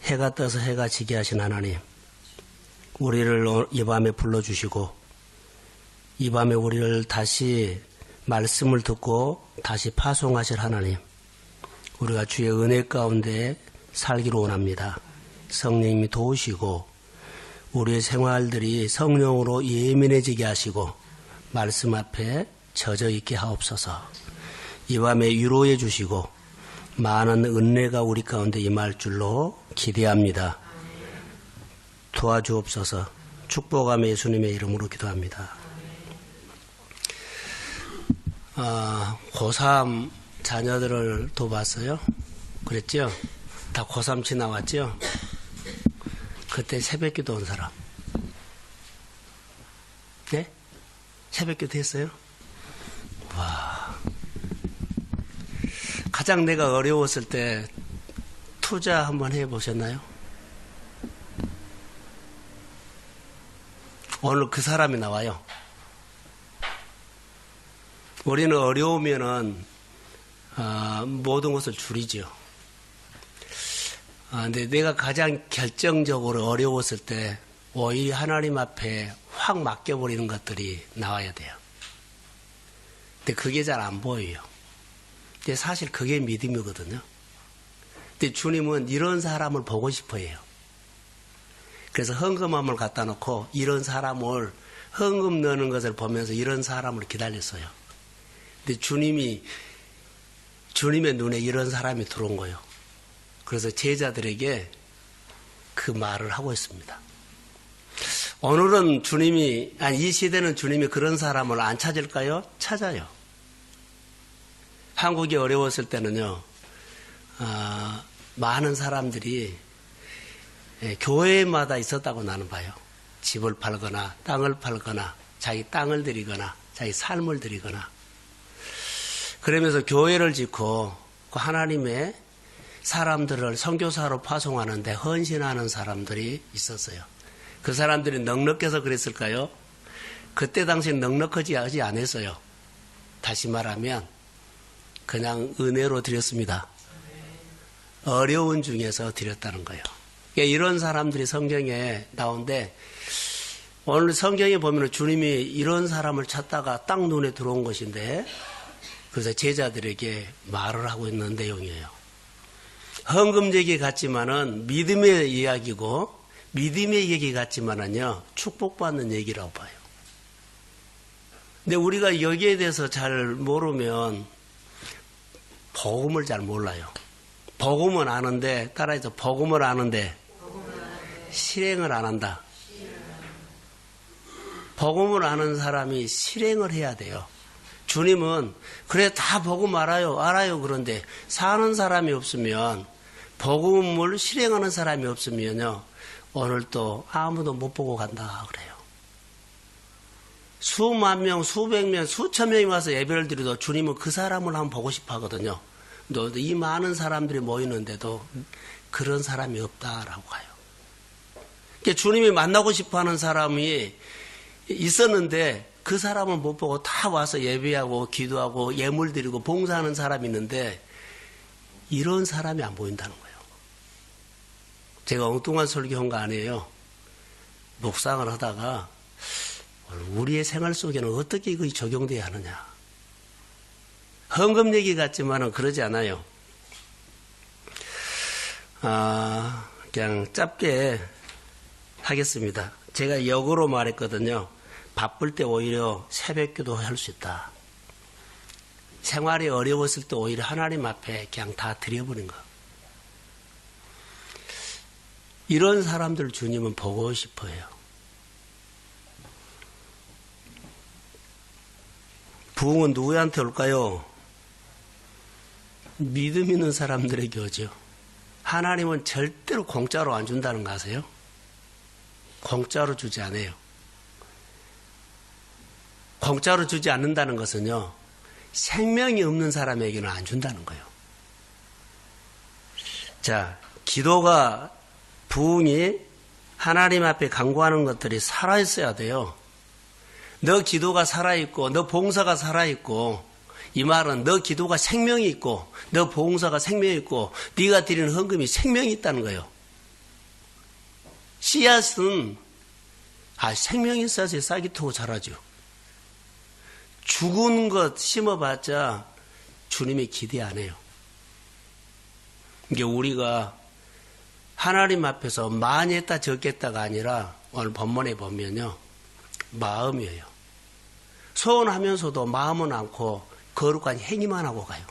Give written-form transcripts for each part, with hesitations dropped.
해가 떠서 해가 지게 하신 하나님, 우리를 이 밤에 불러주시고 이 밤에 우리를 다시 말씀을 듣고 다시 파송하실 하나님, 우리가 주의 은혜 가운데 살기로 원합니다. 성령님이 도우시고 우리의 생활들이 성령으로 예민해지게 하시고 말씀 앞에 젖어 있게 하옵소서. 이 밤에 위로해 주시고 많은 은혜가 우리 가운데 임할 줄로 기대합니다. 도와주옵소서. 축복하며 예수님의 이름으로 기도합니다. 고3 자녀들을 돕았어요. 그랬죠? 다 고3 지나왔죠? 그때 새벽기도 온 사람. 네? 새벽기도 했어요? 와. 가장 내가 어려웠을 때 투자 한번 해보셨나요? 오늘 그 사람이 나와요. 우리는 어려우면은 모든 것을 줄이죠. 근데 내가 가장 결정적으로 어려웠을 때 오히려 하나님 앞에 확 맡겨버리는 것들이 나와야 돼요. 근데 그게 잘 안 보여요. 근데 사실 그게 믿음이거든요. 근데 주님은 이런 사람을 보고 싶어 해요. 그래서 헌금함을 갖다 놓고 이런 사람을 헌금 넣는 것을 보면서 이런 사람을 기다렸어요. 근데 주님의 눈에 이런 사람이 들어온 거예요. 그래서 제자들에게 그 말을 하고 있습니다. 오늘은 이 시대는 주님이 그런 사람을 안 찾을까요? 찾아요. 한국이 어려웠을 때는요, 많은 사람들이 교회마다 있었다고 나는 봐요. 집을 팔거나 땅을 팔거나 자기 땅을 드리거나 자기 삶을 드리거나 그러면서 교회를 짓고 하나님의 사람들을 선교사로 파송하는데 헌신하는 사람들이 있었어요. 그 사람들이 넉넉해서 그랬을까요? 그때 당시엔 넉넉하지 않았어요. 다시 말하면 그냥 은혜로 드렸습니다. 어려운 중에서 드렸다는 거예요. 그러니까 이런 사람들이 성경에 나오는데 오늘 성경에 보면 주님이 이런 사람을 찾다가 딱 눈에 들어온 것인데 그래서 제자들에게 말을 하고 있는 내용이에요. 헌금 얘기 같지만은 믿음의 이야기고 믿음의 얘기 같지만은요 축복받는 얘기라고 봐요. 근데 우리가 여기에 대해서 잘 모르면 복음을 잘 몰라요. 복음은 아는데 따라해서 복음을 아는데 실행을 안 한다. 복음을 아는 사람이 실행을 해야 돼요. 주님은 그래 다 복음 알아요. 그런데 사는 사람이 없으면 복음을 실행하는 사람이 없으면요 오늘 또 아무도 못 보고 간다 그래요. 수만 명, 수백 명, 수천 명이 와서 예배를 드려도 주님은 그 사람을 한번 보고 싶어 하거든요. 이 많은 사람들이 모이는데도 그런 사람이 없다라고 가요. 그러니까 주님이 만나고 싶어 하는 사람이 있었는데 그 사람은 못 보고 다 와서 예배하고 기도하고 예물 드리고 봉사하는 사람이 있는데 이런 사람이 안 보인다는 거예요. 제가 엉뚱한 설교한 거 아니에요. 묵상을 하다가 우리의 생활 속에는 어떻게 이것이 적용돼야 하느냐. 헌금 얘기 같지만은 그러지 않아요. 그냥 짧게 하겠습니다. 제가 역으로 말했거든요. 바쁠 때 오히려 새벽기도 할 수 있다. 생활이 어려웠을 때 오히려 하나님 앞에 그냥 다 드려버린 거. 이런 사람들 주님은 보고 싶어요. 부흥은 누구한테 올까요? 믿음 있는 사람들에게 오죠. 하나님은 절대로 공짜로 안 준다는 거 아세요? 공짜로 주지 않아요. 공짜로 주지 않는다는 것은요, 생명이 없는 사람에게는 안 준다는 거예요. 자, 기도가, 부흥이 하나님 앞에 간구하는 것들이 살아있어야 돼요. 너 기도가 살아있고, 너 봉사가 살아있고, 이 말은 너 기도가 생명이 있고, 너 봉사가 생명이 있고, 네가 드리는 헌금이 생명이 있다는 거예요. 씨앗은 생명이 있어야지 싹이 트고 자라죠. 죽은 것 심어봤자 주님이 기대 안 해요. 이게 우리가 하나님 앞에서 많이 했다 적겠다가 아니라 오늘 본문에 보면요. 마음이에요. 소원하면서도 마음은 않고 거룩한 행위만 하고 가요.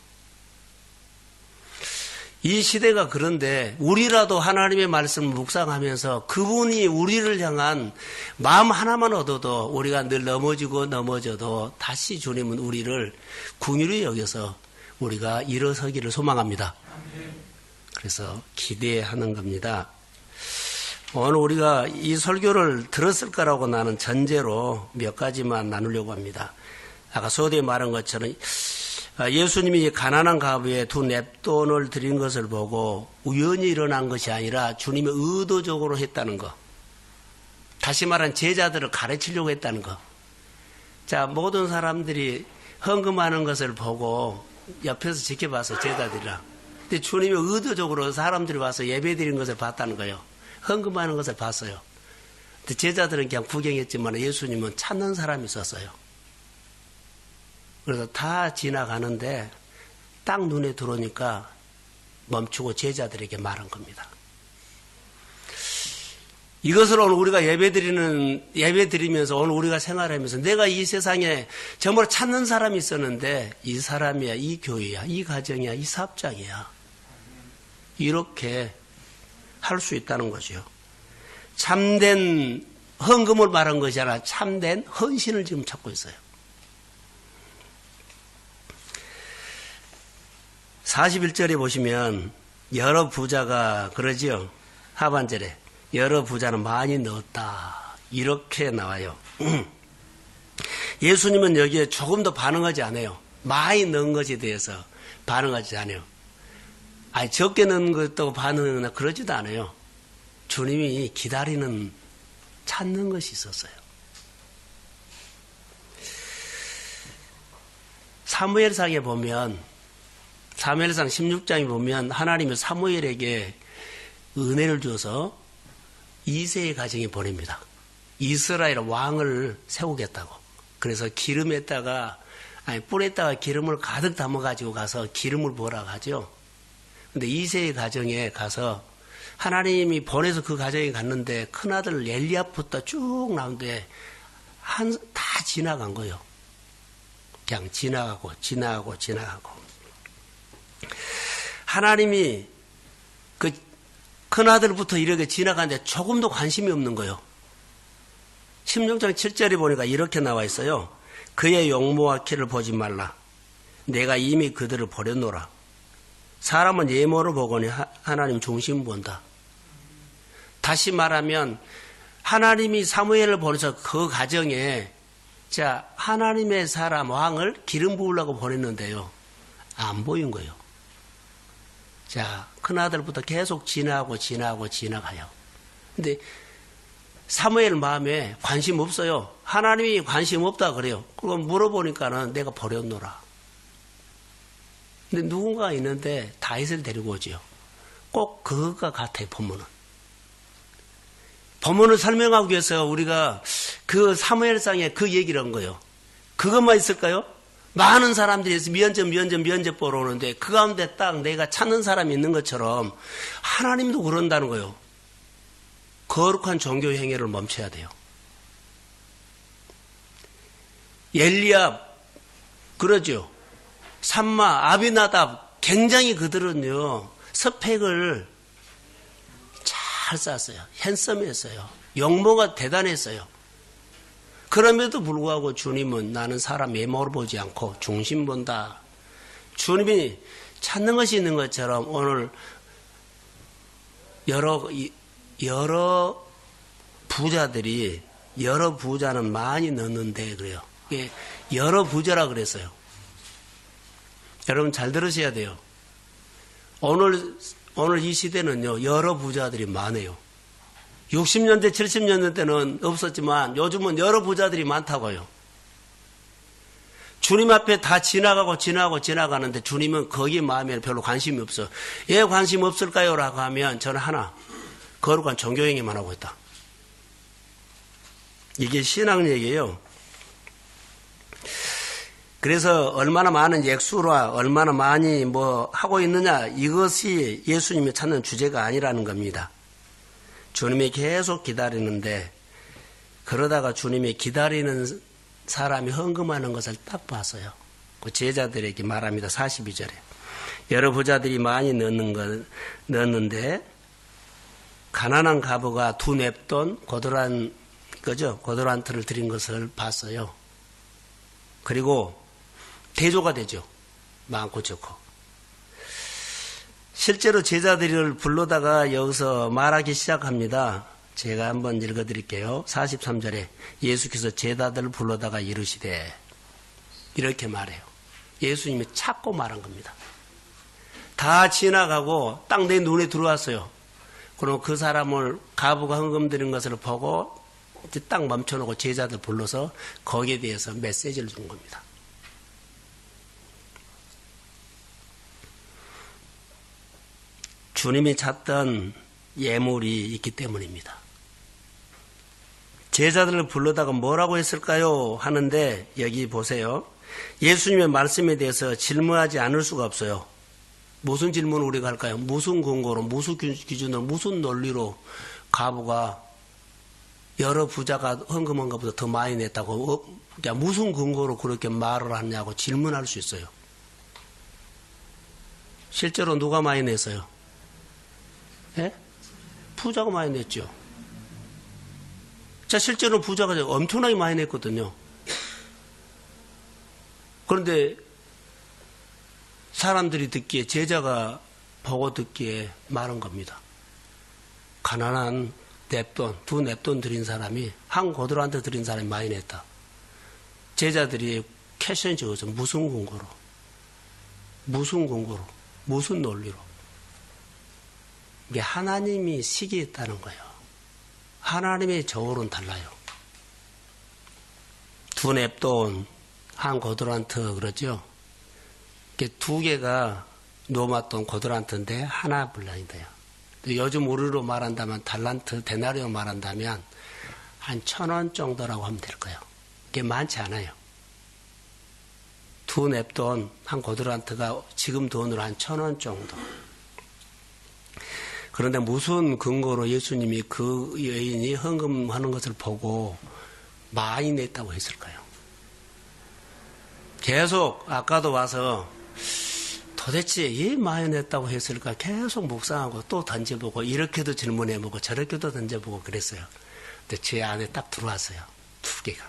이 시대가 그런데 우리라도 하나님의 말씀을 묵상하면서 그분이 우리를 향한 마음 하나만 얻어도 우리가 늘 넘어지고 넘어져도 다시 주님은 우리를 긍휼히 여겨서 우리가 일어서기를 소망합니다. 그래서 기대하는 겁니다. 오늘 우리가 이 설교를 들었을 거라고 나는 전제로 몇 가지만 나누려고 합니다. 아까 소대에 말한 것처럼 예수님이 가난한 가부에 두 냅돈을 드린 것을 보고 우연히 일어난 것이 아니라 주님이 의도적으로 했다는 것. 다시 말하면 제자들을 가르치려고 했다는 것. 자, 모든 사람들이 헌금하는 것을 보고 옆에서 지켜봐서 제자들이랑. 근데 주님이 의도적으로 사람들이 와서 예배 드리는 것을 봤다는 거예요. 헌금하는 것을 봤어요. 근데 제자들은 그냥 구경했지만 예수님은 찾는 사람이 있었어요. 그래서 다 지나가는데 딱 눈에 들어오니까 멈추고 제자들에게 말한 겁니다. 이것을 오늘 우리가 예배 드리면서 오늘 우리가 생활하면서 내가 이 세상에 정말 찾는 사람이 있었는데 이 사람이야, 이 교회야, 이 가정이야, 이 사업장이야. 이렇게 할 수 있다는 거죠. 참된 헌금을 말한 것이 아니라 참된 헌신을 지금 찾고 있어요. 41절에 보시면 여러 부자가 그러지요. 하반절에 여러 부자는 많이 넣었다. 이렇게 나와요. 예수님은 여기에 조금 더 반응하지 않아요. 많이 넣은 것에 대해서 반응하지 않아요. 적게 넣은 것도 반응하거나 그러지도 않아요. 주님이 기다리는 찾는 것이 있었어요. 사무엘상에 보면 사무엘상 16장에 보면 하나님이 사무엘에게 은혜를 줘서 이새의 가정에 보냅니다. 이스라엘 왕을 세우겠다고. 그래서 뿔에다가 기름을 가득 담아가지고 가서 기름을 부으라고 하죠. 근데 이새의 가정에 가서 하나님이 보내서 그 가정에 갔는데 큰아들 엘리압부터 쭉 나오는데 다 지나간 거예요. 그냥 지나가고. 하나님이 그 큰아들부터 이렇게 지나가는데 조금도 관심이 없는 거예요. 16장 7절에 보니까 이렇게 나와 있어요. 그의 용모와 키를 보지 말라. 내가 이미 그들을 버렸노라. 사람은 예모를 보거니 하나님 중심 본다. 다시 말하면 하나님이 사무엘을 보내서 그 가정에 하나님의 사람 왕을 기름 부으려고 보냈는데요. 안 보인 거예요. 큰아들부터 계속 지나가요. 근데 사무엘 마음에 관심 없어요. 하나님이 관심 없다 그래요. 그럼 물어보니까는 내가 버렸노라. 근데 누군가 있는데 다윗을 데리고 오지요. 꼭 그것과 같아요, 본문은. 본문을 설명하기 위해서 우리가 그 사무엘상에 그 얘기를 한 거예요. 그것만 있을까요? 많은 사람들이 면접 보러 오는데 그 가운데 딱 내가 찾는 사람이 있는 것처럼 하나님도 그런다는 거예요. 거룩한 종교 행위를 멈춰야 돼요. 엘리압 그러죠. 삼마, 아비나답 굉장히 그들은요 스펙을 잘 쌌어요. 핸섬했어요. 용모가 대단했어요. 그럼에도 불구하고 주님은 나는 사람 외모를 보지 않고 중심 본다. 주님이 찾는 것이 있는 것처럼 오늘 여러 부자는 많이 넣는데 그래요. 여러 부자라 그랬어요. 여러분 잘 들으셔야 돼요. 오늘 이 시대는요 여러 부자들이 많아요. 60년대 70년대 때는 없었지만 요즘은 여러 부자들이 많다고요. 주님 앞에 다 지나가는데 주님은 거기에 마음에 별로 관심이 없어. 왜 관심 없을까요? 라고 하면 저는 하나 거룩한 종교행위만 하고 있다. 이게 신앙력이에요. 그래서 얼마나 많은 액수라 얼마나 많이 뭐 하고 있느냐, 이것이 예수님이 찾는 주제가 아니라는 겁니다. 주님이 계속 기다리는데, 그러다가 주님이 기다리는 사람이 헌금하는 것을 딱 봤어요. 그 제자들에게 말합니다. 42절에. 여러 부자들이 많이 넣었는데 가난한 과부가 2냅돈 고도란트를 드린 것을 봤어요. 그리고 대조가 되죠. 많고 적고. 실제로 제자들을 불러다가 여기서 말하기 시작합니다. 제가 한번 읽어드릴게요. 43절에 예수께서 제자들을 불러다가 이르시되, 이렇게 말해요. 예수님이 찾고 말한 겁니다. 다 지나가고 딱 내 눈에 들어왔어요. 그럼 그 사람을 과부가 헌금 드린 것을 보고 이제 딱 멈춰놓고 제자들 불러서 거기에 대해서 메시지를 준 겁니다. 주님이 찾던 예물이 있기 때문입니다. 제자들을 불러다가 뭐라고 했을까요? 하는데 여기 보세요. 예수님의 말씀에 대해서 질문하지 않을 수가 없어요. 무슨 질문을 우리가 할까요? 무슨 근거로, 무슨 기준으로, 무슨 논리로 과부가 여러 부자가 헌금한 것보다 더 많이 냈다고, 그러니까 무슨 근거로 그렇게 말을 하냐고 질문할 수 있어요. 실제로 누가 많이 냈어요? 예? 부자가 많이 냈죠. 자, 실제로 부자가 엄청나게 많이 냈거든요. 그런데 사람들이 듣기에, 제자가 보고 듣기에 말한 겁니다. 가난한 냅돈, 2냅돈 드린 사람이 한 고들한테 드린 사람이 많이 냈다. 제자들이 퀘션이 적어서 무슨 근거로, 무슨 논리로. 이게 하나님이 시기했다는 거예요. 하나님의 저울은 달라요. 2냅돈, 한 고드란트 그러죠. 이게 2개가 노마돈 고드란트인데 하나 불란이돼요. 요즘 우리로 말한다면 달란트, 데나리로 말한다면 한 1,000원 정도라고 하면 될 거예요. 이게 많지 않아요. 2냅돈, 한 고드란트가 지금 돈으로 한 1,000원 정도. 그런데 무슨 근거로 예수님이 그 여인이 헌금하는 것을 보고 많이 냈다고 했을까요? 계속 아까도 와서 도대체 왜 많이 냈다고 했을까 계속 묵상하고 또 던져보고 이렇게도 질문해보고 저렇게도 던져보고 그랬어요. 근데 제 안에 딱 들어왔어요. 2개가.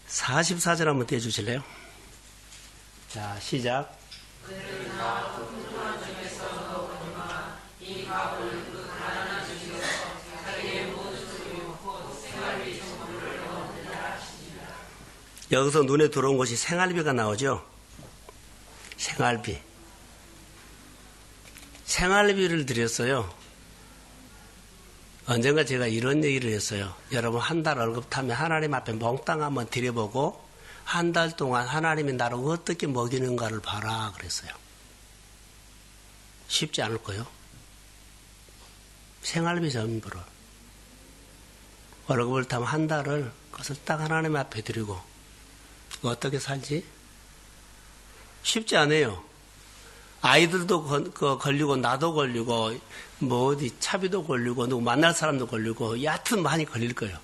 44절 한번 떼주실래요? 자, 시작. 여기서 눈에 들어온 것이 생활비가 나오죠. 생활비. 생활비를 드렸어요. 언젠가 제가 이런 얘기를 했어요. 여러분, 한 달 월급 타면 하나님 앞에 몽땅 한번 드려보고 한 달 동안 하나님이 나를 어떻게 먹이는가를 봐라 그랬어요. 쉽지 않을 거예요. 생활비 전부를. 월급을 타면 한 달을 그것을 딱 하나님 앞에 드리고 어떻게 살지? 쉽지 않아요. 아이들도 걸리고 나도 걸리고 뭐 어디 차비도 걸리고 누구 만날 사람도 걸리고 여하튼 많이 걸릴 거예요.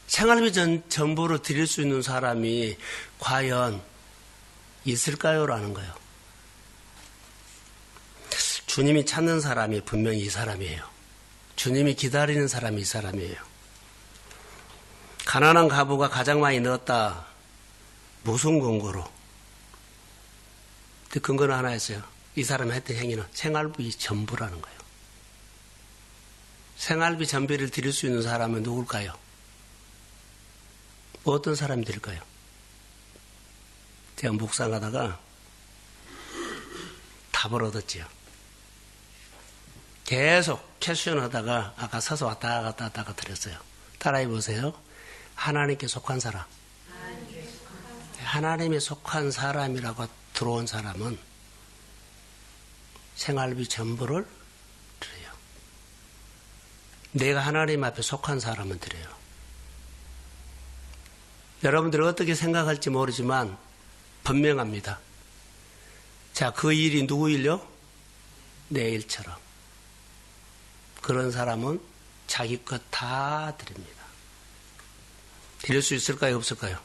생활비 전부를 드릴 수 있는 사람이 과연 있을까요? 라는 거예요. 주님이 찾는 사람이 분명히 이 사람이에요. 주님이 기다리는 사람이 이 사람이에요. 가난한 과부가 가장 많이 넣었다. 무슨 근거로? 그 근거는 하나였어요. 이 사람이 했던 행위는 생활비 전부라는 거예요. 생활비 전비를 드릴 수 있는 사람은 누굴까요? 어떤 사람이 될까요? 제가 묵상하다가 답을 얻었지요. 계속 퀘션하다가 아까 서서 왔다 갔다 드렸어요. 따라해 보세요. 하나님께 속한 사람. 하나님에 속한 사람이라고 들어온 사람은 생활비 전부를 드려요. 내가 하나님 앞에 속한 사람은 드려요. 여러분들이 어떻게 생각할지 모르지만 분명합니다. 자, 그 일이 누구 일요? 내 일처럼. 그런 사람은 자기 것 다 드립니다. 드릴 수 있을까요? 없을까요?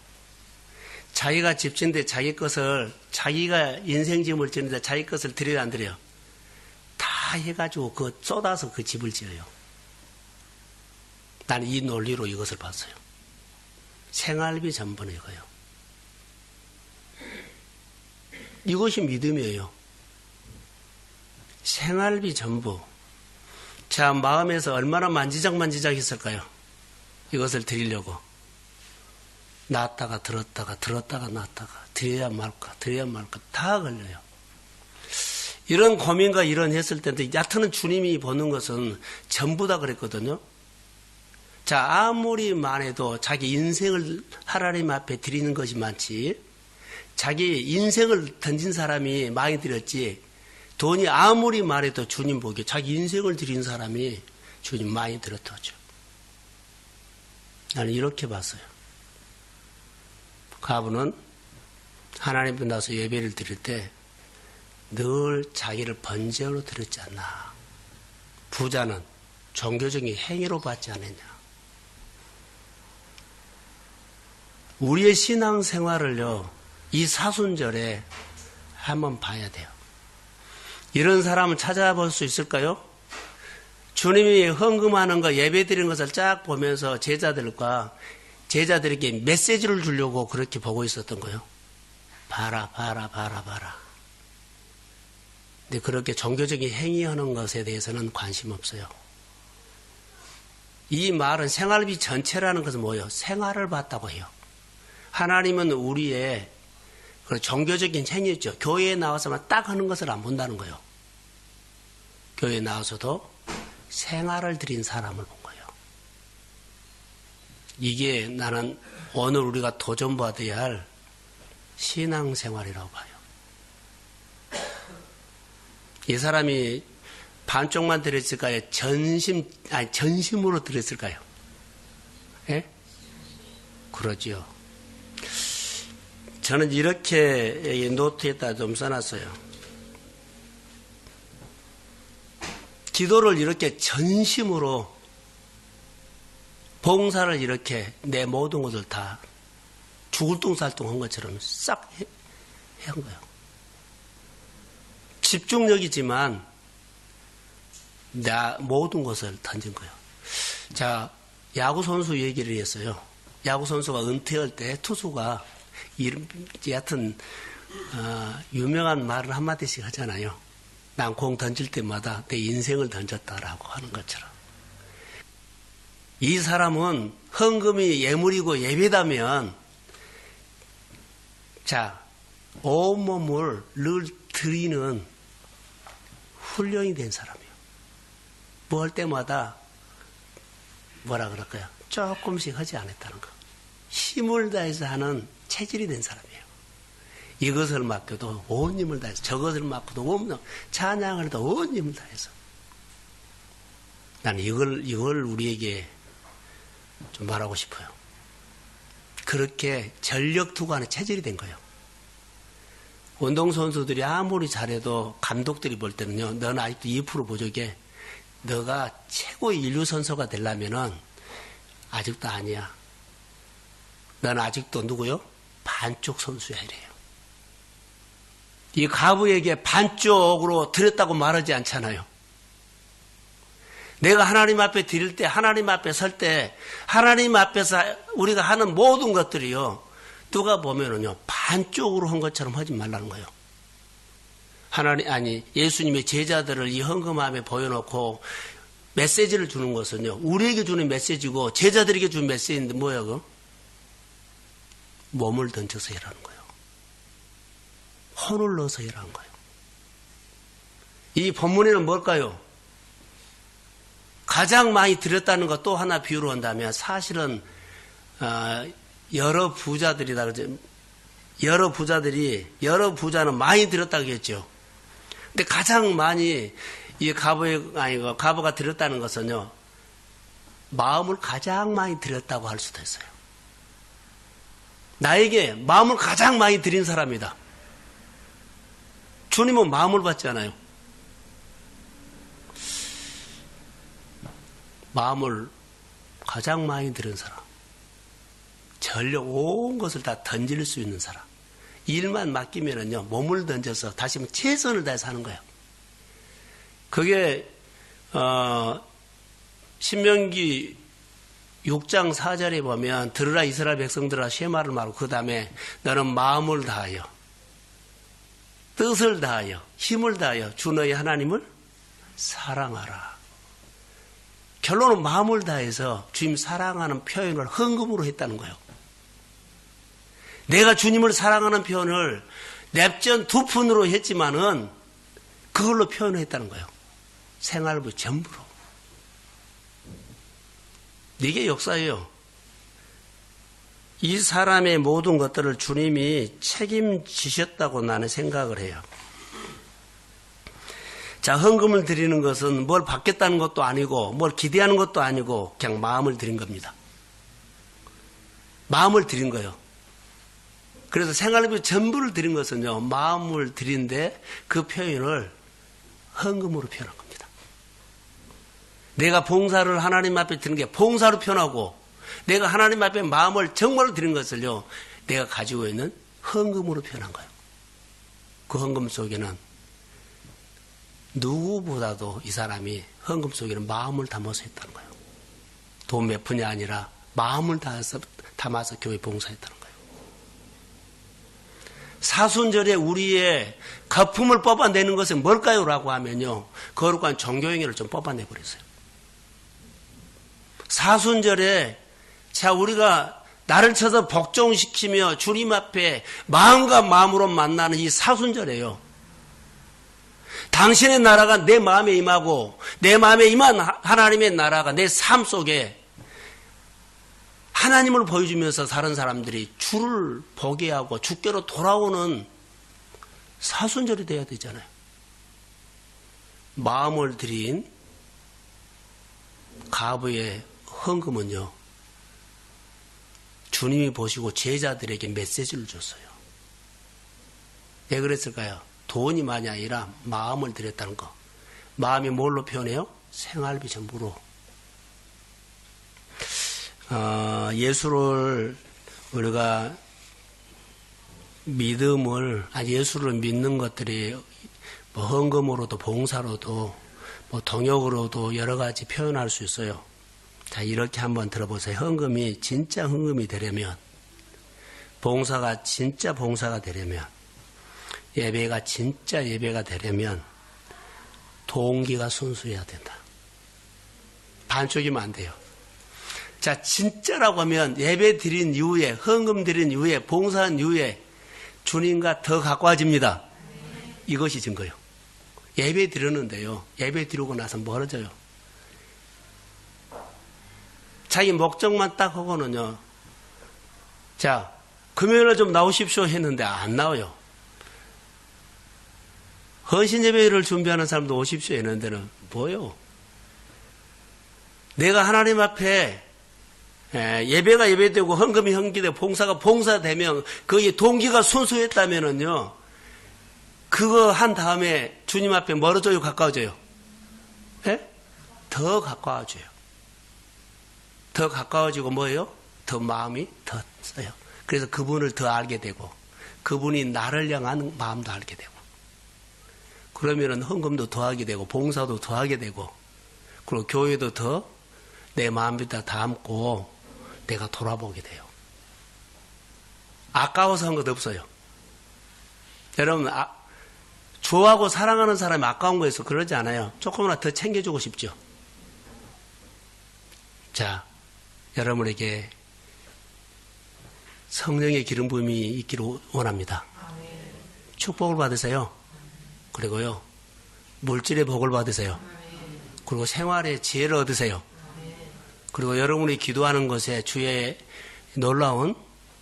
자기가 집진데 자기 것을, 자기가 인생짐을 지는데 자기 것을 드려야 안 드려요? 다 해가지고 쏟아서 그 집을 지어요. 나는 이 논리로 이것을 봤어요. 생활비 전부는 이거요. 이것이 믿음이에요. 생활비 전부. 자, 마음에서 얼마나 만지작 했을까요? 이것을 드리려고. 놨다가 들었다가 놨다가 드려야 말까 다 걸려요. 이런 고민과 이런 했을 때인데 얕은 주님이 보는 것은 전부 다 그랬거든요. 자, 아무리 많아도 자기 인생을 하나님 앞에 드리는 것이 많지, 자기 인생을 던진 사람이 많이 드렸지, 돈이 아무리 많아도 주님 보기에 자기 인생을 드린 사람이 주님 많이 드렸다죠. 나는 이렇게 봤어요. 가부는 하나님 앞에 나서 예배를 드릴 때 늘 자기를 번제로 드렸지 않나. 부자는 종교적인 행위로 받지 않았냐. 우리의 신앙생활을요, 이 사순절에 한번 봐야 돼요. 이런 사람을 찾아볼 수 있을까요? 주님이 헌금하는 거, 예배 드리는 것을 쫙 보면서 제자들에게 메시지를 주려고 그렇게 보고 있었던 거예요. 봐라. 근데 그렇게 종교적인 행위하는 것에 대해서는 관심 없어요. 이 말은 생활비 전체라는 것은 뭐예요? 생활을 봤다고 해요. 하나님은 우리의 종교적인 행위죠. 교회에 나와서만 딱 하는 것을 안 본다는 거예요. 교회에 나와서도 생활을 드린 사람을 본 거예요. 이게 나는 오늘 우리가 도전받아야 할 신앙생활이라고 봐요. 이 사람이 반쪽만 드렸을까요? 전심으로 드렸을까요? 예? 그러지요. 저는 이렇게 노트에다 좀 써놨어요. 기도를 이렇게 전심으로, 봉사를 이렇게 내 모든 것을 다 죽을 똥살똥 한 것처럼 싹 한 거예요. 집중력이지만 나 모든 것을 던진 거예요. 자, 야구선수 얘기를 했어요. 야구선수가 은퇴할 때 투수가 여하튼 유명한 말을 한마디씩 하잖아요. 난 공 던질 때마다 내 인생을 던졌다라고 하는 것처럼. 이 사람은 헌금이 예물이고 예배다면, 자, 온몸을 늘 드리는 훈련이 된 사람이에요. 뭐 할 때마다 뭐라 그럴까요? 조금씩 하지 않았다는 거. 힘을 다해서 하는 체질이 된 사람이에요. 이것을 맡겨도 온 힘을 다해서, 저것을 맡고도 온, 찬양을 해도 온 힘을 다해서. 나는 이걸 우리에게 좀 말하고 싶어요. 그렇게 전력 투구하는 체질이 된 거예요. 운동선수들이 아무리 잘해도 감독들이 볼 때는요, 너는 아직도 2% 부족해. 너가 최고의 인류 선수가 되려면은 아직도 아니야. 너는 아직도 누구요? 반쪽 선수야, 이래요. 이 가부에게 반쪽으로 드렸다고 말하지 않잖아요. 내가 하나님 앞에 드릴 때, 하나님 앞에 설 때, 하나님 앞에서 우리가 하는 모든 것들이요, 누가 보면은요, 반쪽으로 한 것처럼 하지 말라는 거예요. 예수님의 제자들을 이 헌금함에 보여놓고 메시지를 주는 것은요, 우리에게 주는 메시지고 제자들에게 주는 메시지인데 뭐예요, 그거? 몸을 던져서 일하는 거예요. 혼을 넣어서 일하는 거예요. 이 본문에는 뭘까요? 가장 많이 드렸다는 것 또 하나 비유로 한다면, 사실은 여러 부자들이다 그러죠. 여러 부자는 많이 드렸다고 했죠. 근데 가장 많이 이 가부가 드렸다는 것은요, 마음을 가장 많이 들였다고 할 수도 있어요. 나에게 마음을 가장 많이 들인 사람이다. 주님은 마음을 받잖아요. 마음을 가장 많이 들은 사람. 전력 온 것을 다 던질 수 있는 사람. 일만 맡기면은요, 몸을 던져서 다시 최선을 다해서 하는 거예요. 그게, 신명기 6장 4절에 보면, 들으라 이스라엘 백성들아 쉐마를 말하고, 그 다음에 너는 마음을 다하여, 뜻을 다하여, 힘을 다하여 주 너의 하나님을 사랑하라. 결론은 마음을 다해서 주님 사랑하는 표현을 헌금으로 했다는 거예요. 내가 주님을 사랑하는 표현을 냅전 두 푼으로 했지만은 그걸로 표현했다는 거예요. 생활부 전부로. 이게 역사예요. 이 사람의 모든 것들을 주님이 책임지셨다고 나는 생각을 해요. 자, 헌금을 드리는 것은 뭘 받겠다는 것도 아니고 뭘 기대하는 것도 아니고 그냥 마음을 드린 겁니다. 마음을 드린 거예요. 그래서 생활비 전부를 드린 것은요, 마음을 드린데 그 표현을 헌금으로 표현한 겁니다. 내가 봉사를 하나님 앞에 드리는 게 봉사로 표현하고, 내가 하나님 앞에 마음을 정말로 드린 것을요, 내가 가지고 있는 헌금으로 표현한 거예요. 그 헌금 속에는 누구보다도 이 사람이 헌금 속에는 마음을 담아서 했다는 거예요. 돈 몇 푼이 아니라 마음을 담아서 교회 봉사했다는 거예요. 사순절에 우리의 거품을 뽑아내는 것은 뭘까요? 라고 하면요, 거룩한 종교행위를 좀 뽑아내버렸어요. 사순절에 자, 우리가 나를 쳐서 복종시키며 주님 앞에 마음과 마음으로 만나는 이 사순절이에요. 당신의 나라가 내 마음에 임하고 내 마음에 임한 하나님의 나라가 내 삶 속에 하나님을 보여주면서 다른 사람들이 주를 보게 하고 주께로 돌아오는 사순절이 돼야 되잖아요. 마음을 들인 가부의 헌금은요, 주님이 보시고 제자들에게 메시지를 줬어요. 왜 그랬을까요? 돈이 많이 아니라 마음을 드렸다는 거. 마음이 뭘로 표현해요? 생활비 전부로. 예수를 우리가 예수를 믿는 것들이 뭐 헌금으로도 봉사로도 뭐 동역으로도 여러 가지 표현할 수 있어요. 자, 이렇게 한번 들어보세요. 헌금이 진짜 헌금이 되려면, 봉사가 진짜 봉사가 되려면, 예배가 진짜 예배가 되려면 동기가 순수해야 된다. 반쪽이면 안 돼요. 자, 진짜라고 하면 예배 드린 이후에, 헌금 드린 이후에, 봉사한 이후에 주님과 더 가까워집니다. 이것이 증거예요. 예배 드렸는데요, 예배 드리고 나서 멀어져요. 자기 목적만 딱 하고는요, 자, 금요일에 좀 나오십시오 했는데 안 나와요. 헌신 예배를 준비하는 사람도 오십시오 했는데는 뭐요? 내가 하나님 앞에 예배가 예배되고 헌금이 헌기되고 봉사가 봉사되면 거기에 동기가 순수했다면은요, 그거 한 다음에 주님 앞에 멀어져요, 가까워져요? 예? 더 가까워져요. 더 가까워지고 뭐예요? 더 마음이 더 써요. 그래서 그분을 더 알게 되고, 그분이 나를 향한 마음도 알게 되고, 그러면은 헌금도 더하게 되고, 봉사도 더하게 되고, 그리고 교회도 더 내 마음에다 담고 내가 돌아보게 돼요. 아까워서 한 것 없어요. 여러분, 좋아하고 사랑하는 사람이 아까운 거에서 그러지 않아요. 조금이나 더 챙겨주고 싶죠. 자, 여러분에게 성령의 기름 부음이 있기를 원합니다. 축복을 받으세요. 그리고요, 물질의 복을 받으세요. 그리고 생활의 지혜를 얻으세요. 그리고 여러분이 기도하는 것에 주의 놀라운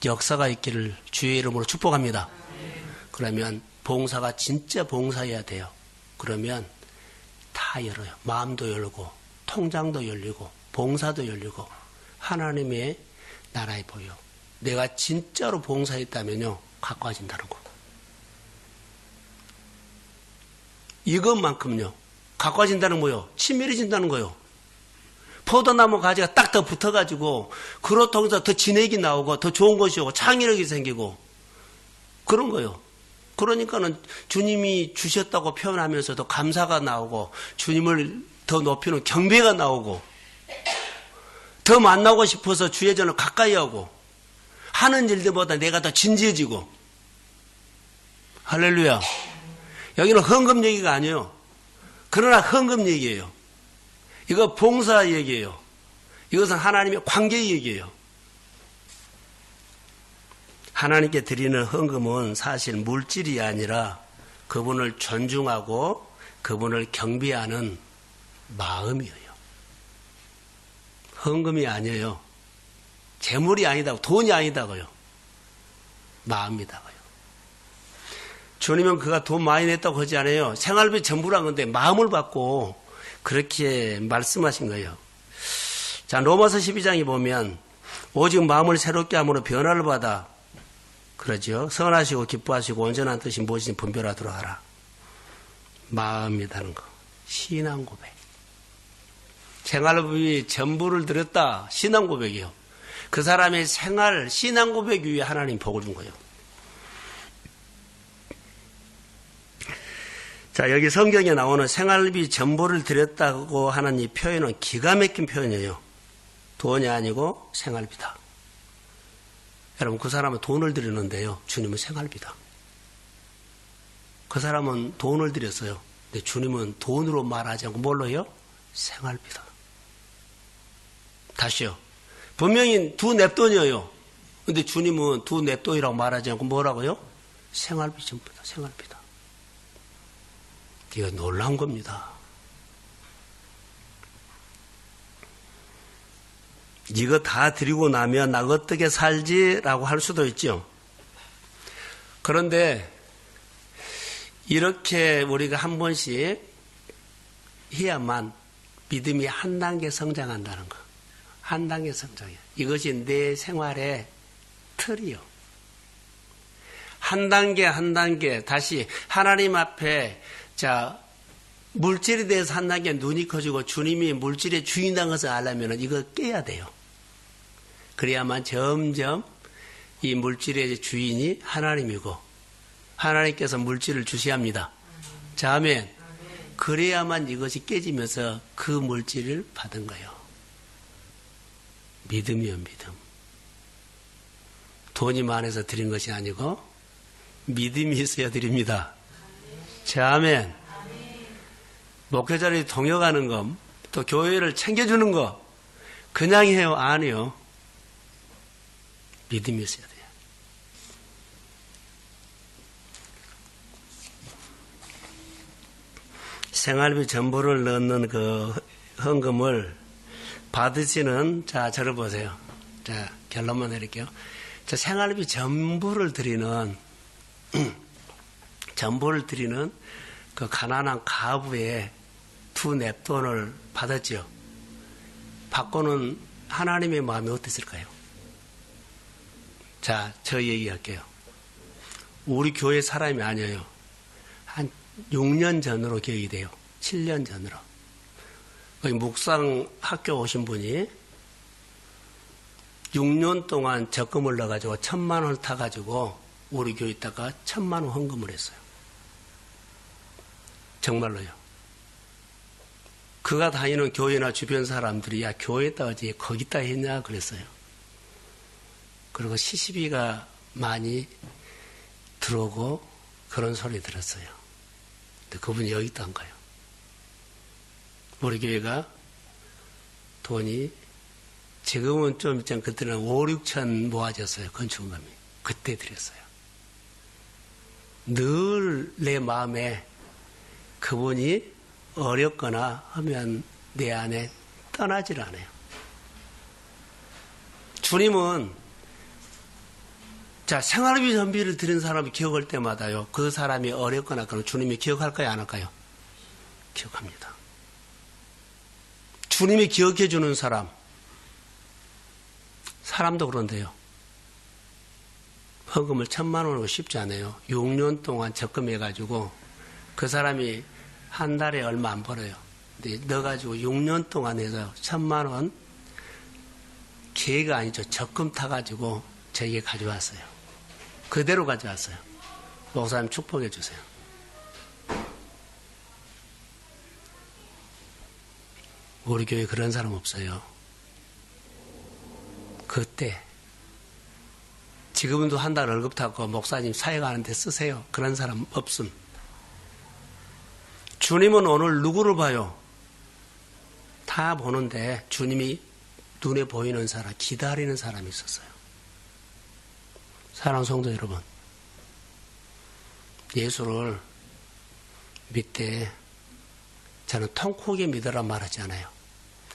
역사가 있기를 주의 이름으로 축복합니다. 그러면 봉사가 진짜 봉사해야 돼요. 그러면 다 열어요. 마음도 열고 통장도 열리고 봉사도 열리고 하나님의 나라에 보여. 내가 진짜로 봉사했다면요 가까워진다는 거. 이것만큼요 가까워진다는 거요. 친밀해진다는 거요. 포도나무 가지가 딱 더 붙어가지고 그렇다고 해서 더 진액이 나오고 더 좋은 것이 오고 창의력이 생기고 그런 거요. 그러니까는 주님이 주셨다고 표현하면서도 감사가 나오고 주님을 더 높이는 경배가 나오고 더 만나고 싶어서 주의 전을 가까이 하고 하는 일들보다 내가 더 진지해지고. 할렐루야. 여기는 헌금 얘기가 아니에요. 그러나 헌금 얘기예요. 이거 봉사 얘기예요. 이것은 하나님의 관계 얘기예요. 하나님께 드리는 헌금은 사실 물질이 아니라 그분을 존중하고 그분을 경배하는 마음이에요. 헌금이 아니에요. 재물이 아니다고, 돈이 아니다고요. 마음이다고요. 주님은 그가 돈 많이 냈다고 하지 않아요. 생활비 전부란 건데 마음을 받고 그렇게 말씀하신 거예요. 자, 로마서 12장에 보면 오직 마음을 새롭게 함으로 변화를 받아 그러죠. 선하시고 기뻐하시고 온전한 뜻이 무엇인지 분별하도록 하라. 마음이라는 거. 신앙 고백. 생활비 전부를 드렸다. 신앙 고백이요. 그 사람의 생활, 신앙 고백 위에 하나님 복을 준 거예요. 자, 여기 성경에 나오는 생활비 전부를 드렸다고 하는 이 표현은 기가 막힌 표현이에요. 돈이 아니고 생활비다. 여러분, 그 사람은 돈을 드리는데요. 주님은 생활비다. 그 사람은 돈을 드렸어요. 근데 주님은 돈으로 말하지 않고 뭘로요? 생활비다. 다시요. 분명히 두 냅돈이에요. 근데 주님은 두 냅돈이라고 말하지 않고 뭐라고요? 생활비 전부다. 생활비다. 이거 놀라운 겁니다. 이거 다 드리고 나면 나 어떻게 살지라고 할 수도 있죠. 그런데 이렇게 우리가 한 번씩 해야만 믿음이 한 단계 성장한다는 거. 한 단계 성장이에요. 이것이 내 생활의 틀이요. 한 단계 한 단계 다시 하나님 앞에 자 물질에 대해서 한 단계 눈이 커지고 주님이 물질의 주인이라는 것을 알려면 이거 깨야 돼요. 그래야만 점점 이 물질의 주인이 하나님이고 하나님께서 물질을 주시합니다. 자, 아멘. 그래야만 이것이 깨지면서 그 물질을 받은 거예요. 믿음이요, 믿음. 돈이 많아서 드린 것이 아니고 믿음이 있어야 드립니다. 자, 아멘. 목회자를 동역하는 것, 또 교회를 챙겨주는 것, 그냥 해요? 아니요. 믿음이 있어야 돼요. 생활비 전부를 넣는 그 헌금을 받으시는, 자, 저를 보세요. 자, 결론만 내릴게요. 자, 생활비 전부를 드리는, 전부를 드리는 그 가난한 가부의 두 냅돈을 받았죠. 받고는 하나님의 마음이 어땠을까요? 자, 저 얘기할게요. 우리 교회 사람이 아니에요. 한 6년 전으로 기억이 돼요. 7년 전으로. 거기 묵상 학교 오신 분이 6년 동안 적금을 넣어가지고 1,000만 원을 타가지고 우리 교회 있다가 1,000만 원 헌금을 했어요. 정말로요. 그가 다니는 교회나 주변 사람들이 야, 교회에다 어디 거기다 했냐 그랬어요. 그리고 시시비가 많이 들어오고 그런 소리 들었어요. 근데 그분이 여기 있던 거예요. 우리 교회가 돈이 지금은 좀 있잖아요. 그때는 5, 6천 모아졌어요. 건축금이. 그때 드렸어요. 늘 내 마음에 그분이 어렵거나 하면 내 안에 떠나질 않아요. 주님은 자, 생활비 전비를 드린 사람이 기억할 때마다요. 그 사람이 어렵거나 그러면 주님이 기억할까요? 안 할까요? 기억합니다. 주님이 기억해 주는 사람. 사람도 그런데요. 헌금을 1,000만 원으로 쉽지 않아요. 6년 동안 적금해가지고 그 사람이 한 달에 얼마 안 벌어요. 근데 넣어가지고 6년 동안 해서 1,000만 원 기회가 아니죠. 적금 타가지고 저에게 가져왔어요. 그대로 가져왔어요. 목사님 축복해 주세요. 우리 교회에 그런 사람 없어요. 그때 지금도 한 달 월급 타고 목사님 사역하는데 쓰세요. 그런 사람 없음. 주님은 오늘 누구를 봐요? 다 보는데 주님이 눈에 보이는 사람, 기다리는 사람이 있었어요. 사랑하는 성도 여러분, 예수를 믿되 저는 통크게 믿으라 말하지 않아요.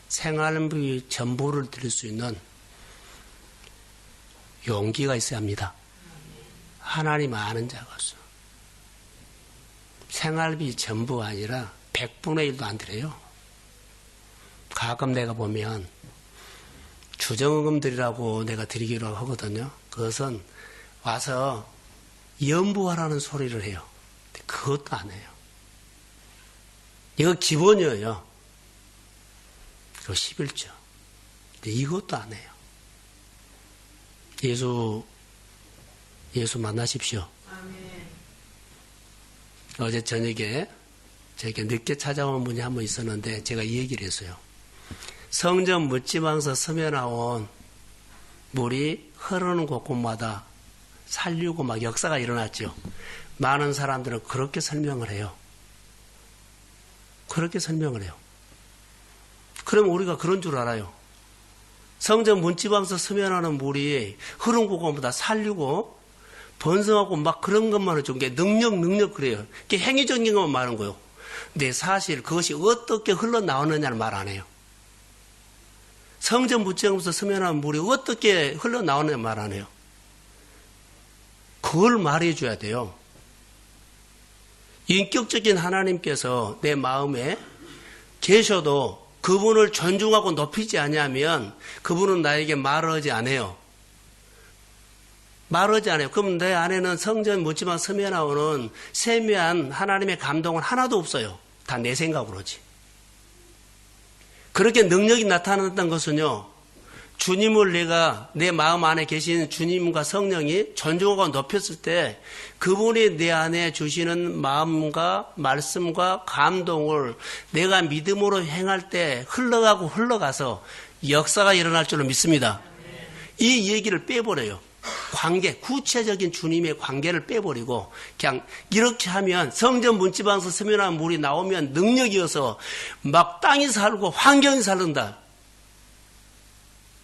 생활비 전부를 드릴 수 있는 용기가 있어야 합니다. 하나님 아는 자가 없어. 생활비 전부 아니라 100분의 1도 안 드려요. 가끔 내가 보면 주정금 드리라고 내가 드리기로 하거든요. 그것은 와서 연부하라는 소리를 해요. 근데 그것도 안 해요. 이거 기본이에요. 그리고 11조. 근데 이것도 안 해요. 예수 만나십시오. 아멘. 어제 저녁에 저에게 늦게 찾아온 분이 한 분 있었는데 제가 이 얘기를 했어요. 성전 묻지방서 섬에 나온 물이 흐르는 곳곳마다 살리고 막 역사가 일어났죠. 많은 사람들은 그렇게 설명을 해요. 그렇게 설명을 해요. 그럼 우리가 그런 줄 알아요. 성전 문지방서 스며나는 물이 흐른 곳곳마다 살리고 번성하고 막 그런 것만 해준 게 능력 그래요. 그게 행위적인 것만 말하는 거예요. 근데 사실 그것이 어떻게 흘러나오느냐를 말 안 해요. 성전 문지방서 스며나는 물이 어떻게 흘러나오느냐 말 안 해요. 그걸 말해줘야 돼요. 인격적인 하나님께서 내 마음에 계셔도 그분을 존중하고 높이지 않으면 그분은 나에게 말하지 않아요. 말하지 않아요. 그럼 내 안에는 성전 묻지만 섬에 나오는 세미한 하나님의 감동은 하나도 없어요. 다 내 생각으로지. 그렇게 능력이 나타났던 것은요. 주님을 내가 내 마음 안에 계신 주님과 성령이 존중하고 높였을 때 그분이 내 안에 주시는 마음과 말씀과 감동을 내가 믿음으로 행할 때 흘러가서 역사가 일어날 줄로 믿습니다. 이 얘기를 빼버려요. 관계, 구체적인 주님의 관계를 빼버리고 그냥 이렇게 하면 성전 문지방서 스며나는 물이 나오면 능력이어서 막 땅이 살고 환경이 살른다.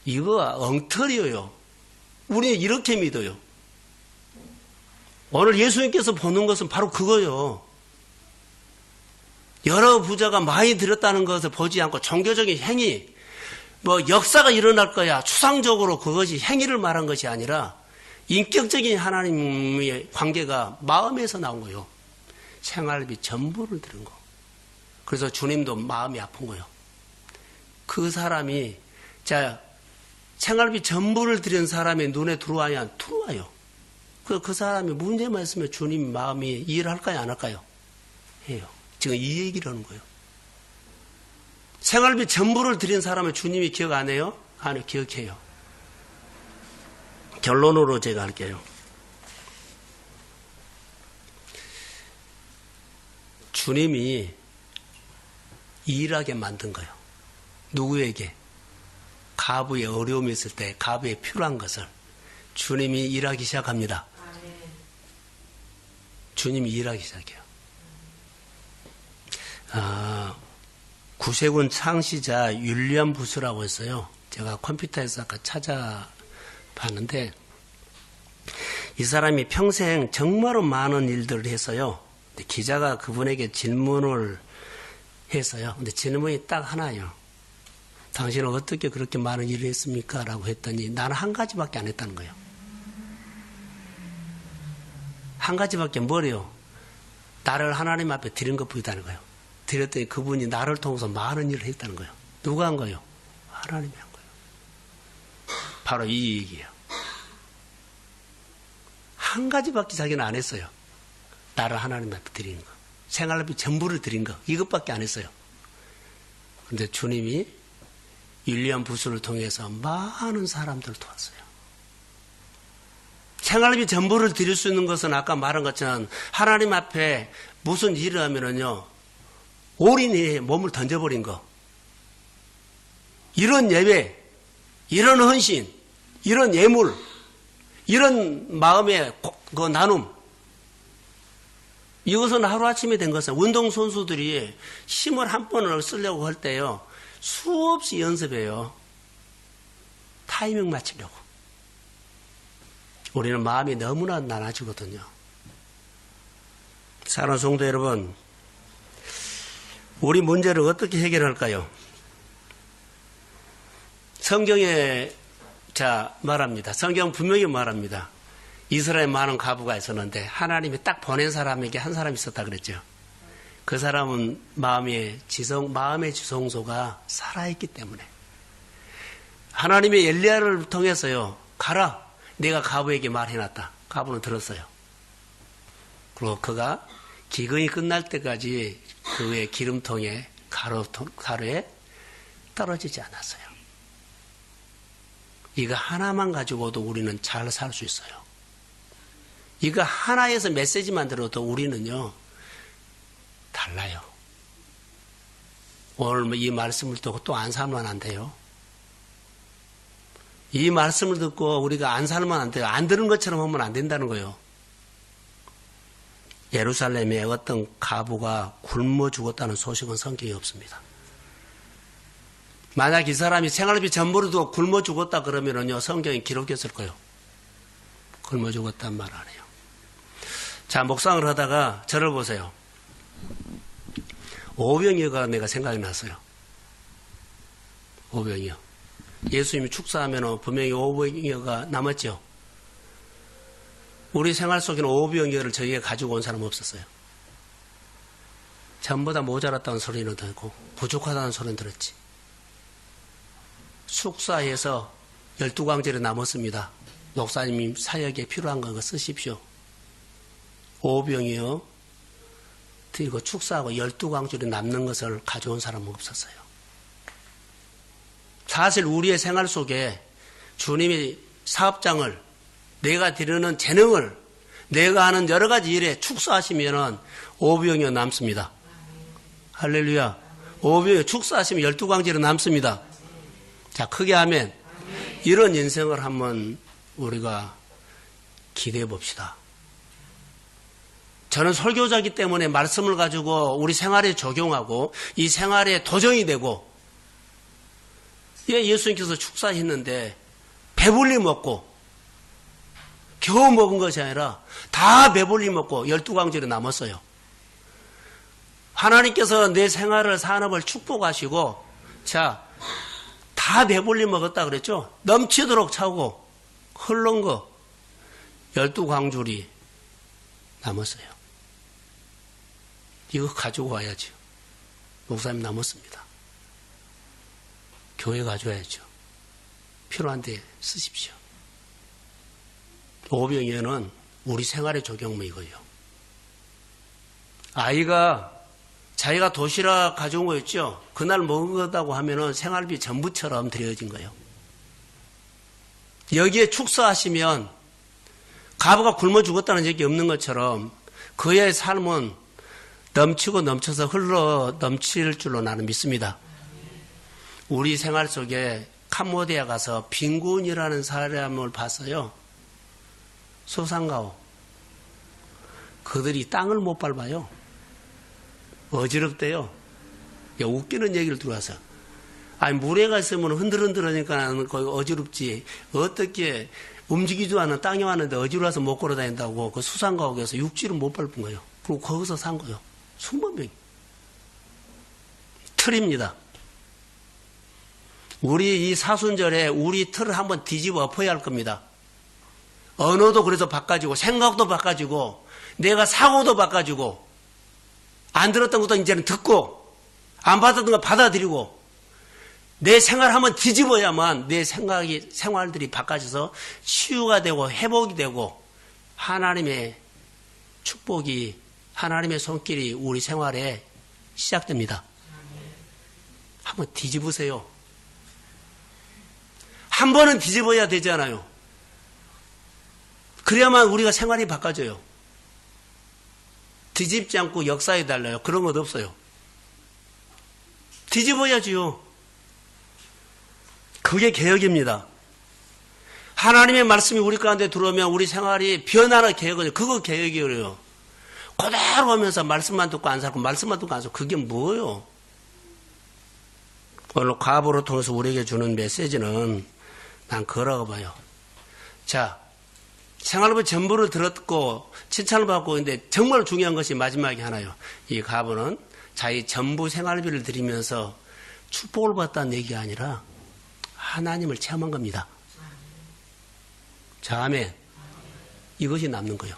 이거 엉터리예요. 우리는 이렇게 믿어요. 오늘 예수님께서 보는 것은 바로 그거예요. 여러 부자가 많이 드렸다는 것을 보지 않고 종교적인 행위, 역사가 일어날 거야. 추상적으로 그것이 행위를 말한 것이 아니라 인격적인 하나님의 관계가 마음에서 나온 거예요. 생활비 전부를 드린 거. 그래서 주님도 마음이 아픈 거예요. 그 사람이 생활비 전부를 드린 사람의 눈에 들어와야 들어와요. 그 사람이 문제만 있으면 주님 마음이 이해를 할까요, 안 할까요? 해요. 지금 이 얘기를 하는 거예요. 생활비 전부를 드린 사람을 주님이 기억 안 해요? 아니요, 기억해요. 결론으로 제가 할게요. 주님이 일하게 만든 거예요. 누구에게? 가부의 어려움이 있을 때 가부에 필요한 것을 주님이 일하기 시작합니다. 주님이 일하기 시작해요. 구세군 창시자 윌리엄 부스라고 했어요. 제가 컴퓨터에서 아까 찾아봤는데 이 사람이 평생 정말로 많은 일들을 했어요. 기자가 그분에게 질문을 했어요. 근데 질문이 딱 하나예요. 당신은 어떻게 그렇게 많은 일을 했습니까? 라고 했더니 나는 한 가지밖에 안 했다는 거예요. 한 가지밖에 뭐래요? 나를 하나님 앞에 드린 것뿐이다는 거예요. 드렸더니 그분이 나를 통해서 많은 일을 했다는 거예요. 누가 한 거예요? 하나님이 한 거예요. 바로 이 얘기예요. 한 가지밖에 자기는 안 했어요. 나를 하나님 앞에 드리는 거. 생활비 전부를 드린 거. 이것밖에 안 했어요. 그런데 주님이 윌리엄 부스를 통해서 많은 사람들을 도왔어요. 생활비 전부를 드릴 수 있는 것은 아까 말한 것처럼 하나님 앞에 무슨 일을 하면은요, 올인이 몸을 던져버린 거. 이런 예배, 이런 헌신, 이런 예물, 이런 마음의 그 나눔. 이것은 하루아침에 된 것은 운동선수들이 힘을 한 번을 쓰려고 할 때요, 수없이 연습해요. 타이밍 맞추려고. 우리는 마음이 너무나 나눠지거든요. 사랑하는 성도 여러분, 우리 문제를 어떻게 해결할까요? 성경에 말합니다. 성경 분명히 말합니다. 이스라엘 많은 과부가 있었는데 하나님이 딱 보낸 사람에게 한 사람이 있었다 그랬죠. 그 사람은 마음의 지성소가 살아있기 때문에 하나님의 엘리야를 통해서요, 가라, 내가 과부에게 말해놨다. 과부는 들었어요. 그리고 그가 기근이 끝날 때까지 그의 기름통에 가루에 떨어지지 않았어요. 이거 하나만 가지고도 우리는 잘 살 수 있어요. 이거 하나에서 메시지만 들어도 우리는요, 달라요. 오늘 이 말씀을 듣고 또 안 살면 안 돼요. 이 말씀을 듣고 우리가 안 살면 안 돼요. 안 들은 것처럼 하면 안 된다는 거예요. 예루살렘에 어떤 과부가 굶어 죽었다는 소식은 성경에 없습니다. 만약 이 사람이 생활비 전부를 두고 굶어 죽었다 그러면은요, 성경에 기록했을 거예요. 굶어 죽었단 말 안 해요. 자, 묵상을 하다가 저를 보세요. 오병이어가 내가 생각이 났어요. 오병이어. 예수님이 축사하면 분명히 오병이어가 남았죠. 우리 생활 속에는 오병이어를 저희가 가지고 온 사람은 없었어요. 전부 다 모자랐다는 소리는 듣고 부족하다는 소리는 들었지. 축사해서 12광절이 남았습니다. 목사님 사역에 필요한 거 쓰십시오. 오병이어 드리고 축사하고 12광절이 남는 것을 가져온 사람은 없었어요. 사실 우리의 생활 속에 주님이 사업장을, 내가 드리는 재능을, 내가 하는 여러 가지 일에 축사하시면은 오병이어 남습니다. 할렐루야. 오병이어 축사하시면 12광절이 남습니다. 자, 크게 하면 이런 인생을 한번 우리가 기대해 봅시다. 저는 설교자이기 때문에 말씀을 가지고 우리 생활에 적용하고 이 생활에 도전이 되고, 예수님께서 축사했는데 배불리 먹고 겨우 먹은 것이 아니라 다 배불리 먹고 12광절이 남았어요. 하나님께서 내 생활을, 산업을 축복하시고, 자, 다 배불리 먹었다 그랬죠? 넘치도록 차고 흘른 거 12광줄이 남았어요. 이거 가지고 와야죠. 목사님 남았습니다. 교회 가져와야죠. 필요한 데 쓰십시오. 오병이어는 우리 생활의 적용무 이거예요. 아이가 자기가 도시락 가져온 거였죠. 그날 먹은 거다고 하면은 생활비 전부처럼 드려진 거예요. 여기에 축사하시면 과부가 굶어 죽었다는 얘기 없는 것처럼 그의 삶은 넘치고 넘쳐서 흘러 넘칠 줄로 나는 믿습니다. 우리 생활 속에 캄보디아 가서 빈군이라는 사람을 봤어요. 소상가오. 그들이 땅을 못 밟아요. 어지럽대요. 웃기는 얘기를 들어와서. 아니, 물에가 있으면 흔들흔들하니까 어지럽지. 어떻게 움직이지도 않는 땅에 왔는데 어지러워서 못 걸어 다닌다고 그 수상가옥에서 육지를 못 밟은 거예요. 그리고 거기서 산 거예요. 수만 명이. 틀입니다. 우리 이 사순절에 우리 틀을 한번 뒤집어 엎어야 할 겁니다. 언어도 그래서 바꿔지고, 생각도 바꿔지고, 내가 사고도 바꿔지고, 안 들었던 것도 이제는 듣고, 안 받았던 거 받아들이고, 내 생활 한번 뒤집어야만 내 생활들이 바꿔져서 치유가 되고 회복이 되고 하나님의 축복이, 하나님의 손길이 우리 생활에 시작됩니다. 한번 뒤집으세요. 한 번은 뒤집어야 되잖아요. 그래야만 우리가 생활이 바꿔져요. 뒤집지 않고 역사에 달라요. 그런 것 없어요. 뒤집어야지요. 그게 개혁입니다. 하나님의 말씀이 우리 가운데 들어오면 우리 생활이 변화는 개혁이에요. 그거 개혁이에요. 그대로 하면서 말씀만 듣고 안 살고 말씀만 듣고 안 살고 그게 뭐예요? 오늘 과부를 통해서 우리에게 주는 메시지는 난 그러고 봐요. 자, 생활부 전부를 들었고 칭찬을 받고 있는데 정말 중요한 것이 마지막에 하나요. 이 과부는 자기 전부 생활비를 드리면서 축복을 받다는 얘기가 아니라 하나님을 체험한 겁니다. 자, 아멘. 이것이 남는 거예요.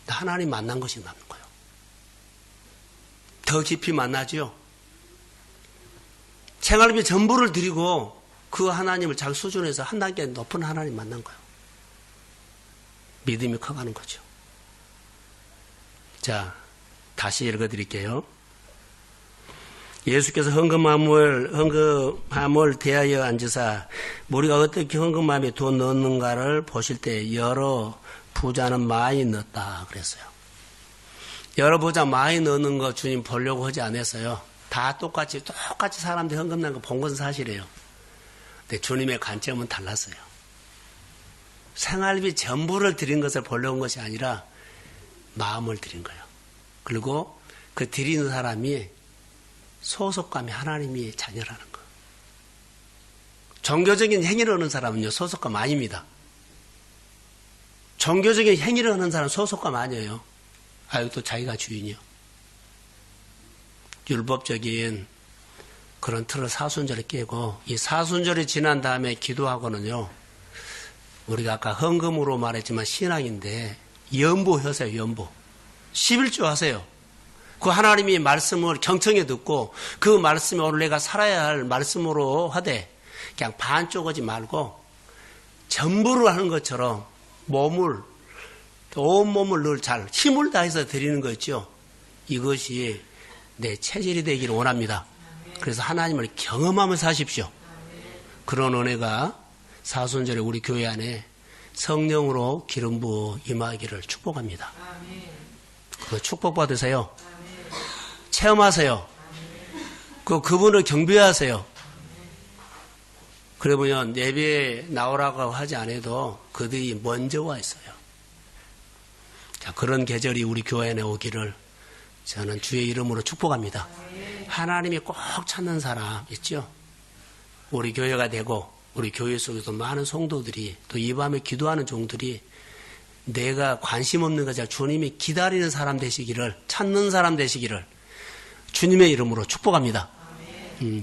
하나님 만난 것이 남는 거예요. 더 깊이 만나죠. 생활비 전부를 드리고 그 하나님을 자기 수준에서 한 단계 높은 하나님 만난 거예요. 믿음이 커가는 거죠. 자, 다시 읽어드릴게요. 예수께서 헌금함을 대하여 앉으사 우리가 어떻게 헌금함에 돈 넣는가를 보실 때 여러 부자는 많이 넣었다 그랬어요. 여러 부자 많이 넣는 거 주님 보려고 하지 않았어요. 다 똑같이 사람들이 헌금 난 거 본 건 사실이에요. 근데 주님의 관점은 달랐어요. 생활비 전부를 드린 것을 보려고 온 것이 아니라 마음을 드린 거예요. 그리고 그 드리는 사람이 소속감이 하나님이 자녀라는 거. 종교적인 행위를 하는 사람은요, 소속감 아닙니다. 종교적인 행위를 하는 사람은 소속감 아니에요. 아유, 또 자기가 주인이요. 율법적인 그런 틀을 사순절에 깨고, 이 사순절이 지난 다음에 기도하고는요, 우리가 아까 헌금으로 말했지만 신앙인데, 연보하세요, 연보. 11조 하세요. 그 하나님이 말씀을 경청해 듣고 그 말씀이 오늘 내가 살아야 할 말씀으로 하되 그냥 반쪽 하지 말고 전부를 하는 것처럼 온 몸을 늘 잘 힘을 다해서 드리는 거 있죠. 이것이 내 체질이 되기를 원합니다. 그래서 하나님을 경험하면서 사십시오. 그런 은혜가 사순절에 우리 교회 안에 성령으로 기름 부어 임하기를 축복합니다. 그 축복 받으세요. 체험하세요. 그분을 경배하세요. 그러면 예배에 나오라고 하지 않아도 그들이 먼저 와 있어요. 자, 그런 계절이 우리 교회 안에 오기를 저는 주의 이름으로 축복합니다. 하나님이 꼭 찾는 사람 있죠? 우리 교회가 되고 우리 교회 속에서 많은 성도들이 또 이 밤에 기도하는 종들이 내가 관심 없는 것이 주님이 기다리는 사람 되시기를, 찾는 사람 되시기를 주님의 이름으로 축복합니다.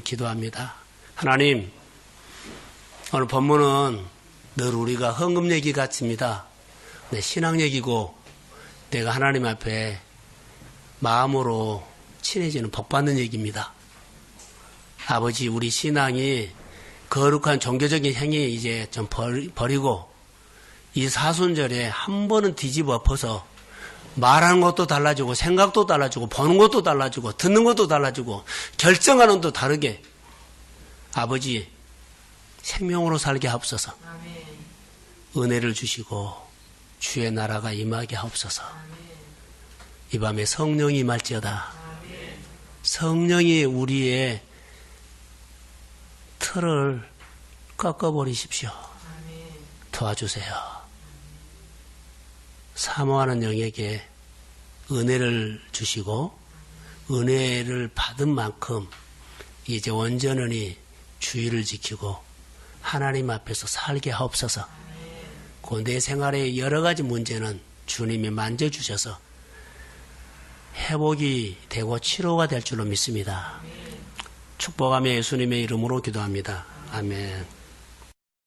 기도합니다. 하나님, 오늘 본문은 늘 우리가 헌금 얘기 같습니다. 내 신앙 얘기고 내가 하나님 앞에 마음으로 친해지는 복받는 얘기입니다. 아버지, 우리 신앙이 거룩한 종교적인 행위 이제 좀 버리고 이 사순절에 한 번은 뒤집어 엎어서 말하는 것도 달라지고 생각도 달라지고 보는 것도 달라지고 듣는 것도 달라지고 결정하는 것도 다르게 아버지 생명으로 살게 하옵소서. 은혜를 주시고 주의 나라가 임하게 하옵소서. 이 밤에 성령이 임할지어다. 성령이 우리의 틀을 꺾어버리십시오. 도와주세요. 사모하는 영에게 은혜를 주시고 은혜를 받은 만큼 이제 온전히 주의를 지키고 하나님 앞에서 살게 하옵소서. 그 내 생활의 여러 가지 문제는 주님이 만져주셔서 회복이 되고 치료가 될 줄로 믿습니다. 축복하며 예수님의 이름으로 기도합니다. 아멘.